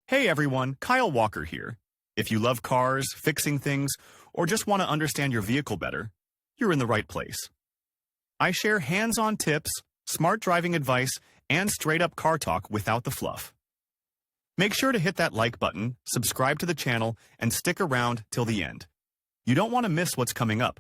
Hey everyone, Kyle Walker here. If you love cars, fixing things, or just want to understand your vehicle better, you're in the right place. I share hands-on tips, smart driving advice, and straight-up car talk without the fluff. Make sure to hit that like button, subscribe to the channel, and stick around till the end. You don't want to miss what's coming up.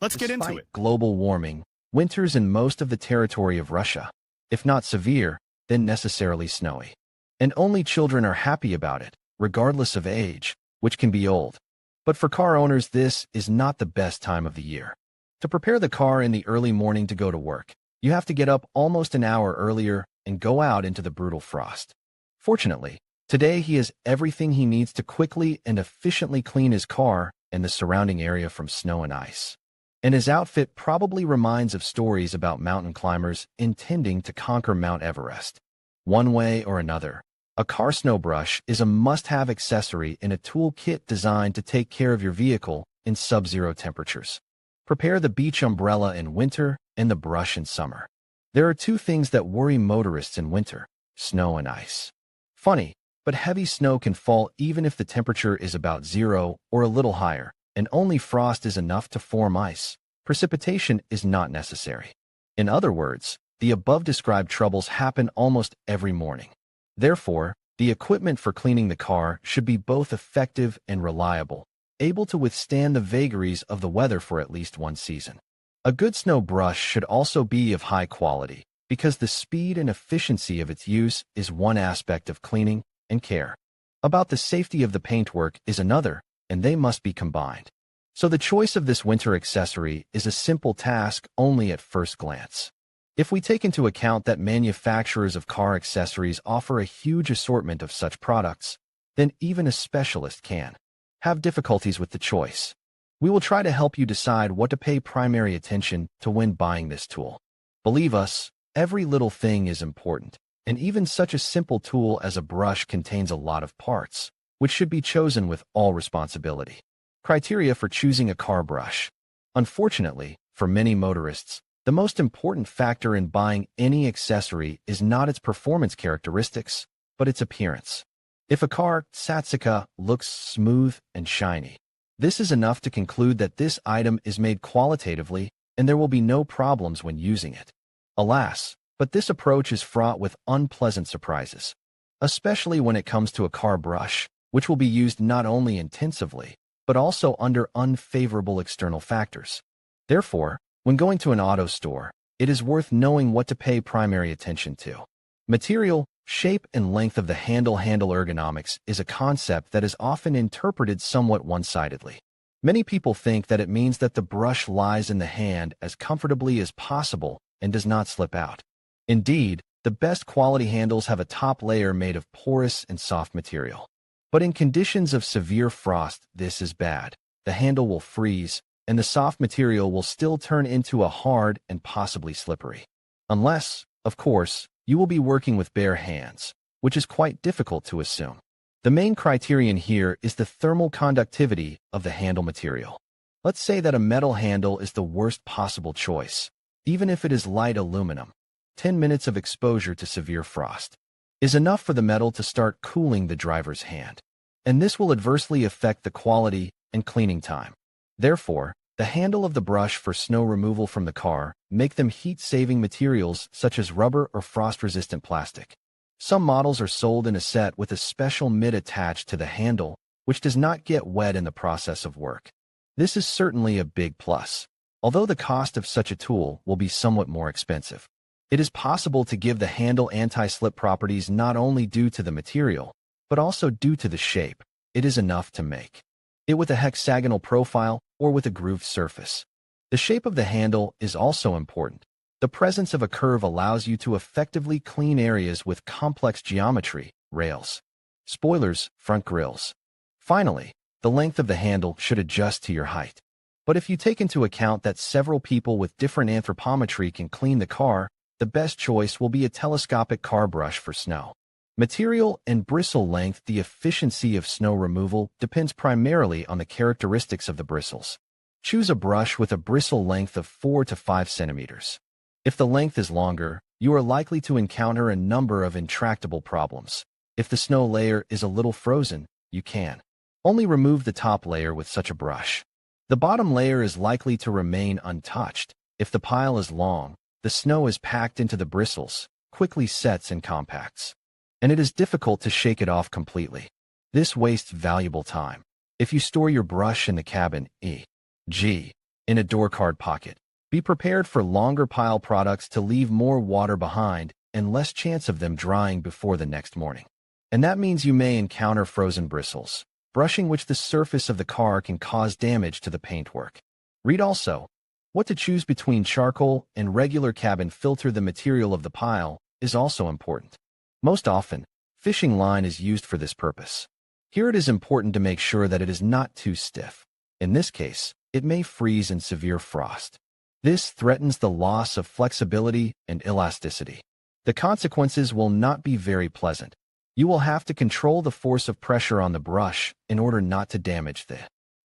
Let's get into it. Global warming, winters in most of the territory of Russia, if not severe, then necessarily snowy. And only children are happy about it, regardless of age, which can be old. But for car owners, this is not the best time of the year. To prepare the car in the early morning to go to work, you have to get up almost an hour earlier and go out into the brutal frost. Fortunately, today he has everything he needs to quickly and efficiently clean his car and the surrounding area from snow and ice. And his outfit probably reminds of stories about mountain climbers intending to conquer Mount Everest. One way or another, a car snow brush is a must-have accessory in a toolkit designed to take care of your vehicle in sub-zero temperatures. Prepare the beach umbrella in winter and the brush in summer. There are two things that worry motorists in winter: snow and ice. Funny, but heavy snow can fall even if the temperature is about zero or a little higher, and only frost is enough to form ice. Precipitation is not necessary. In other words, the above-described troubles happen almost every morning. Therefore, the equipment for cleaning the car should be both effective and reliable, able to withstand the vagaries of the weather for at least one season. A good snow brush should also be of high quality, because the speed and efficiency of its use is one aspect of cleaning and care. About the safety of the paintwork is another, and they must be combined. So the choice of this winter accessory is a simple task only at first glance. If we take into account that manufacturers of car accessories offer a huge assortment of such products, then even a specialist can have difficulties with the choice. We will try to help you decide what to pay primary attention to when buying this tool. Believe us, every little thing is important, and even such a simple tool as a brush contains a lot of parts, which should be chosen with all responsibility. Criteria for choosing a car brush. Unfortunately, for many motorists, the most important factor in buying any accessory is not its performance characteristics, but its appearance. If a car, Satsika, looks smooth and shiny, this is enough to conclude that this item is made qualitatively and there will be no problems when using it. Alas, but this approach is fraught with unpleasant surprises, especially when it comes to a car brush, which will be used not only intensively, but also under unfavorable external factors. Therefore, when going to an auto store, it is worth knowing what to pay primary attention to. Material, shape, and length of the handle ergonomics is a concept that is often interpreted somewhat one-sidedly. Many people think that it means that the brush lies in the hand as comfortably as possible and does not slip out. Indeed, the best quality handles have a top layer made of porous and soft material. But in conditions of severe frost, this is bad. The handle will freeze, and the soft material will still turn into a hard and possibly slippery. Unless, of course, you will be working with bare hands, which is quite difficult to assume. The main criterion here is the thermal conductivity of the handle material. Let's say that a metal handle is the worst possible choice, even if it is light aluminum. 10 minutes of exposure to severe frost is enough for the metal to start cooling the driver's hand, and this will adversely affect the quality and cleaning time. Therefore, the handle of the brush for snow removal from the car make them heat-saving materials such as rubber or frost-resistant plastic. Some models are sold in a set with a special mitt attached to the handle, which does not get wet in the process of work. This is certainly a big plus, although the cost of such a tool will be somewhat more expensive. It is possible to give the handle anti-slip properties not only due to the material, but also due to the shape. It is enough to make it with a hexagonal profile or with a grooved surface. The shape of the handle is also important. The presence of a curve allows you to effectively clean areas with complex geometry, rails, spoilers, front grills. Finally, the length of the handle should adjust to your height. But if you take into account that several people with different anthropometry can clean the car, the best choice will be a telescopic car brush for snow. Material and bristle length. The efficiency of snow removal depends primarily on the characteristics of the bristles. Choose a brush with a bristle length of 4 to 5 centimeters. If the length is longer, you are likely to encounter a number of intractable problems. If the snow layer is a little frozen, you can only remove the top layer with such a brush. The bottom layer is likely to remain untouched. If the pile is long, the snow is packed into the bristles, quickly sets and compacts, and it is difficult to shake it off completely. This wastes valuable time. If you store your brush in the cabin, e.g., in a door card pocket, be prepared for longer pile products to leave more water behind and less chance of them drying before the next morning. And that means you may encounter frozen bristles, brushing which the surface of the car can cause damage to the paintwork. Read also, what to choose between charcoal and regular cabin filter. The material of the pile is also important. Most often, fishing line is used for this purpose. Here it is important to make sure that it is not too stiff. In this case, it may freeze in severe frost. This threatens the loss of flexibility and elasticity. The consequences will not be very pleasant. You will have to control the force of pressure on the brush in order not to damage the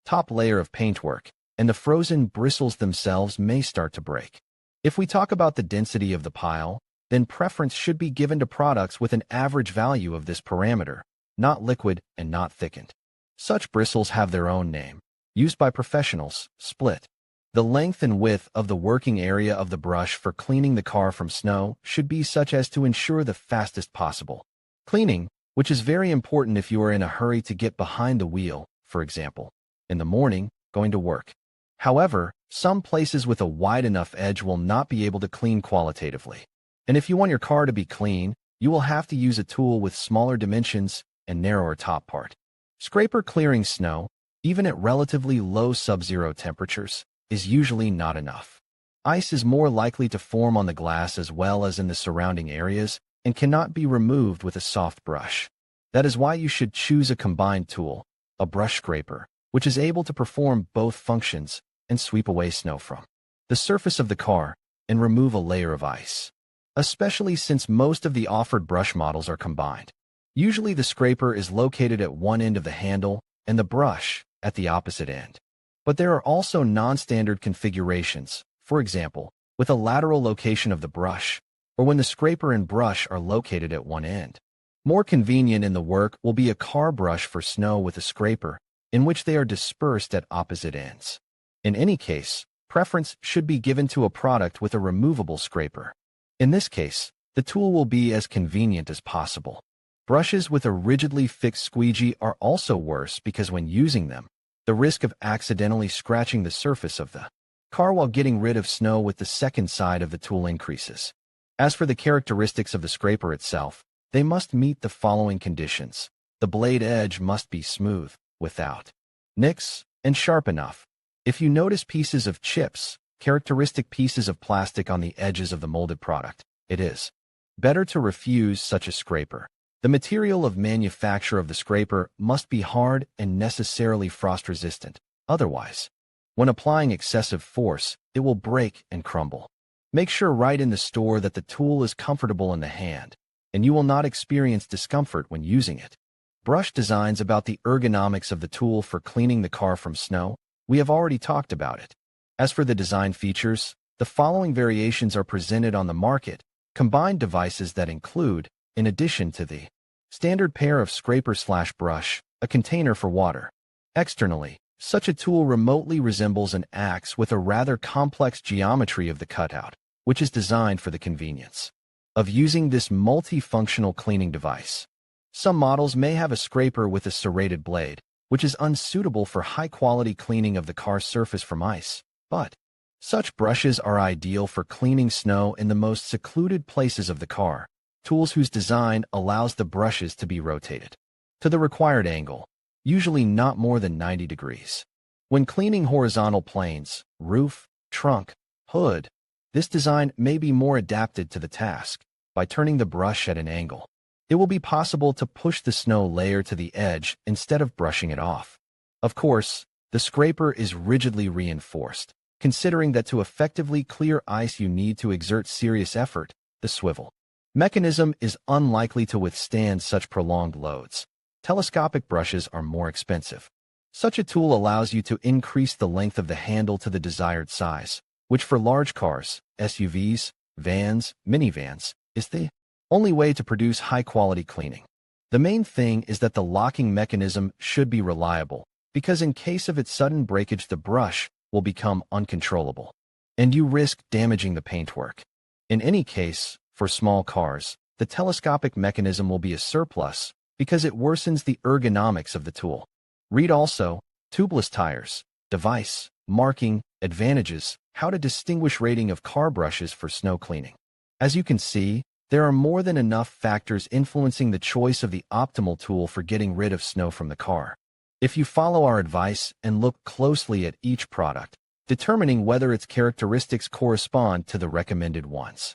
top layer of paintwork, and the frozen bristles themselves may start to break. If we talk about the density of the pile, then preference should be given to products with an average value of this parameter, not liquid and not thickened. Such bristles have their own name, used by professionals, split. The length and width of the working area of the brush for cleaning the car from snow should be such as to ensure the fastest possible cleaning, which is very important if you are in a hurry to get behind the wheel, for example, in the morning, going to work. However, some places with a wide enough edge will not be able to clean qualitatively. And if you want your car to be clean, you will have to use a tool with smaller dimensions and narrower top part. Scraper clearing snow, even at relatively low sub-zero temperatures, is usually not enough. Ice is more likely to form on the glass as well as in the surrounding areas and cannot be removed with a soft brush. That is why you should choose a combined tool, a brush scraper, which is able to perform both functions and sweep away snow from the surface of the car and remove a layer of ice. Especially since most of the offered brush models are combined. Usually the scraper is located at one end of the handle and the brush at the opposite end. But there are also non-standard configurations, for example, with a lateral location of the brush, or when the scraper and brush are located at one end. More convenient in the work will be a car brush for snow with a scraper, in which they are dispersed at opposite ends. In any case, preference should be given to a product with a removable scraper. In this case, the tool will be as convenient as possible. Brushes with a rigidly fixed squeegee are also worse because when using them, the risk of accidentally scratching the surface of the car while getting rid of snow with the second side of the tool increases. As for the characteristics of the scraper itself, they must meet the following conditions. The blade edge must be smooth, without nicks, and sharp enough. If you notice pieces of chips, characteristic pieces of plastic on the edges of the molded product, it is better to refuse such a scraper. The material of manufacture of the scraper must be hard and necessarily frost-resistant. Otherwise, when applying excessive force, it will break and crumble. Make sure right in the store that the tool is comfortable in the hand, and you will not experience discomfort when using it. Brush designs. About the ergonomics of the tool for cleaning the car from snow, we have already talked about it. As for the design features, the following variations are presented on the market, combined devices that include, in addition to the standard pair of scraper/brush, a container for water. Externally, such a tool remotely resembles an axe with a rather complex geometry of the cutout, which is designed for the convenience of using this multifunctional cleaning device. Some models may have a scraper with a serrated blade, which is unsuitable for high-quality cleaning of the car's surface from ice, but such brushes are ideal for cleaning snow in the most secluded places of the car, tools whose design allows the brushes to be rotated to the required angle, usually not more than 90 degrees. When cleaning horizontal planes, roof, trunk, hood, this design may be more adapted to the task. By turning the brush at an angle, it will be possible to push the snow layer to the edge instead of brushing it off. Of course, the scraper is rigidly reinforced, considering that to effectively clear ice you need to exert serious effort. The swivel mechanism is unlikely to withstand such prolonged loads. Telescopic brushes are more expensive. Such a tool allows you to increase the length of the handle to the desired size, which for large cars, SUVs, vans, minivans, is the only way to produce high-quality cleaning. The main thing is that the locking mechanism should be reliable, because in case of its sudden breakage, the brush will become uncontrollable, and you risk damaging the paintwork. In any case, for small cars, the telescopic mechanism will be a surplus because it worsens the ergonomics of the tool. Read also, tubeless tires, device, marking, advantages, how to distinguish rating of car brushes for snow cleaning. As you can see, there are more than enough factors influencing the choice of the optimal tool for getting rid of snow from the car. If you follow our advice and look closely at each product, determining whether its characteristics correspond to the recommended ones,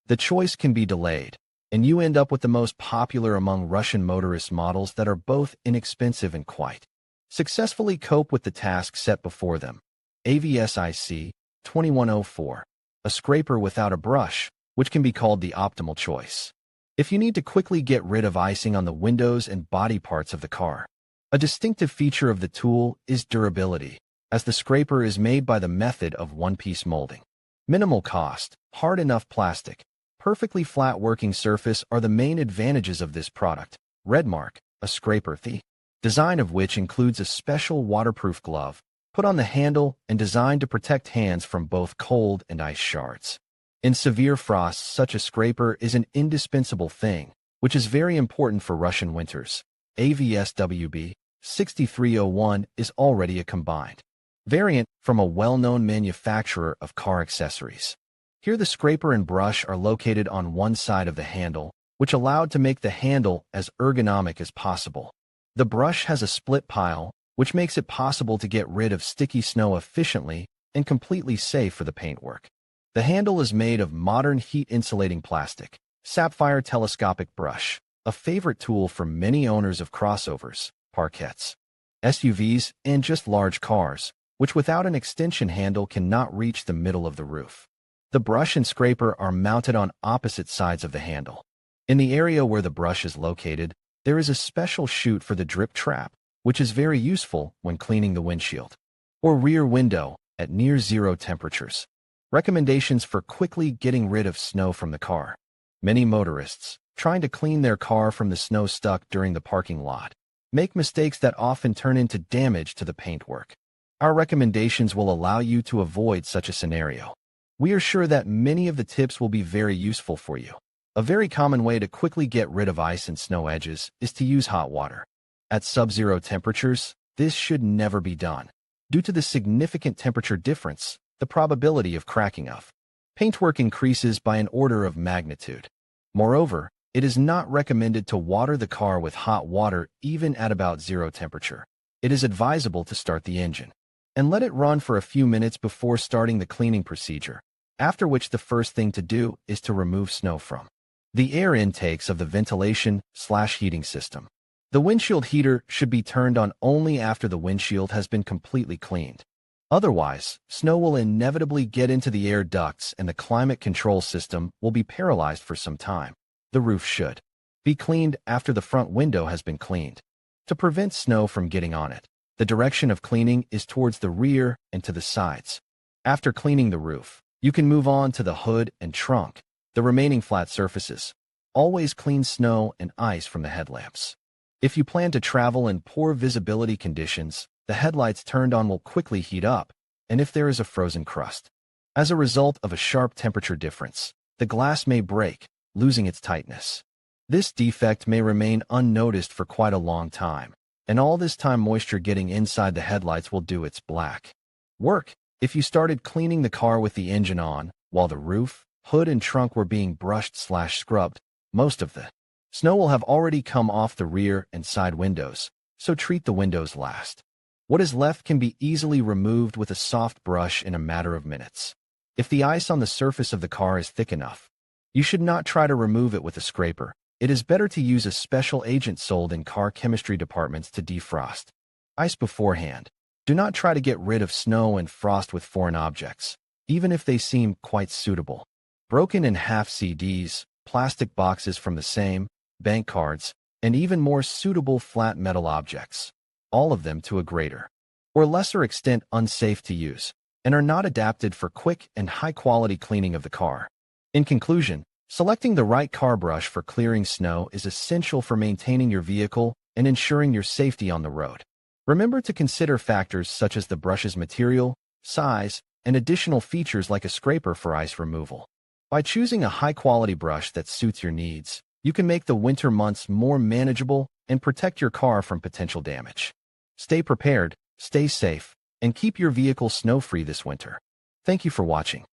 the choice can be delayed, and you end up with the most popular among Russian motorist models that are both inexpensive and quite successfully cope with the task set before them. AVSIC 2104, a scraper without a brush, which can be called the optimal choice if you need to quickly get rid of icing on the windows and body parts of the car. A distinctive feature of the tool is durability, as the scraper is made by the method of one-piece molding. Minimal cost, hard enough plastic, perfectly flat working surface are the main advantages of this product. Redmark, a scraper, the design of which includes a special waterproof glove put on the handle and designed to protect hands from both cold and ice shards. In severe frosts, such a scraper is an indispensable thing, which is very important for Russian winters. AVSWB 6301 is already a combined variant from a well-known manufacturer of car accessories. Here the scraper and brush are located on one side of the handle, which allowed to make the handle as ergonomic as possible. The brush has a split pile, which makes it possible to get rid of sticky snow efficiently and completely safe for the paintwork. The handle is made of modern heat-insulating plastic, sapphire telescopic brush, a favorite tool for many owners of crossovers, parquettes, SUVs, and just large cars, which without an extension handle cannot reach the middle of the roof. The brush and scraper are mounted on opposite sides of the handle. In the area where the brush is located, there is a special chute for the drip trap, which is very useful when cleaning the windshield or rear window at near zero temperatures. Recommendations for quickly getting rid of snow from the car. Many motorists, trying to clean their car from the snow stuck during the parking lot, make mistakes that often turn into damage to the paintwork. Our recommendations will allow you to avoid such a scenario. We are sure that many of the tips will be very useful for you. A very common way to quickly get rid of ice and snow edges is to use hot water. At sub-zero temperatures, this should never be done. Due to the significant temperature difference, the probability of cracking of paintwork increases by an order of magnitude. Moreover, it is not recommended to water the car with hot water even at about zero temperature. It is advisable to start the engine and let it run for a few minutes before starting the cleaning procedure, after which the first thing to do is to remove snow from the air intakes of the ventilation/heating system. The windshield heater should be turned on only after the windshield has been completely cleaned. Otherwise, snow will inevitably get into the air ducts and the climate control system will be paralyzed for some time. The roof should be cleaned after the front window has been cleaned. To prevent snow from getting on it, the direction of cleaning is towards the rear and to the sides. After cleaning the roof, you can move on to the hood and trunk, the remaining flat surfaces. Always clean snow and ice from the headlamps. If you plan to travel in poor visibility conditions, the headlights turned on will quickly heat up, and if there is a frozen crust, as a result of a sharp temperature difference, the glass may break, losing its tightness. This defect may remain unnoticed for quite a long time, and all this time moisture getting inside the headlights will do its black work. If you started cleaning the car with the engine on, while the roof, hood, and trunk were being brushed/scrubbed, most of the snow will have already come off the rear and side windows, so treat the windows last. What is left can be easily removed with a soft brush in a matter of minutes. If the ice on the surface of the car is thick enough, you should not try to remove it with a scraper. It is better to use a special agent sold in car chemistry departments to defrost ice beforehand. Do not try to get rid of snow and frost with foreign objects, even if they seem quite suitable. Broken in half CDs, plastic boxes from the same, bank cards, and even more suitable flat metal objects, all of them to a greater or lesser extent unsafe to use, and are not adapted for quick and high-quality cleaning of the car. In conclusion, Selecting the right car brush for clearing snow is essential for maintaining your vehicle and ensuring your safety on the road. Remember to consider factors such as the brush's material, size, and additional features like a scraper for ice removal. By choosing a high-quality brush that suits your needs, you can make the winter months more manageable and protect your car from potential damage. Stay prepared, stay safe, and keep your vehicle snow-free this winter. Thank you for watching.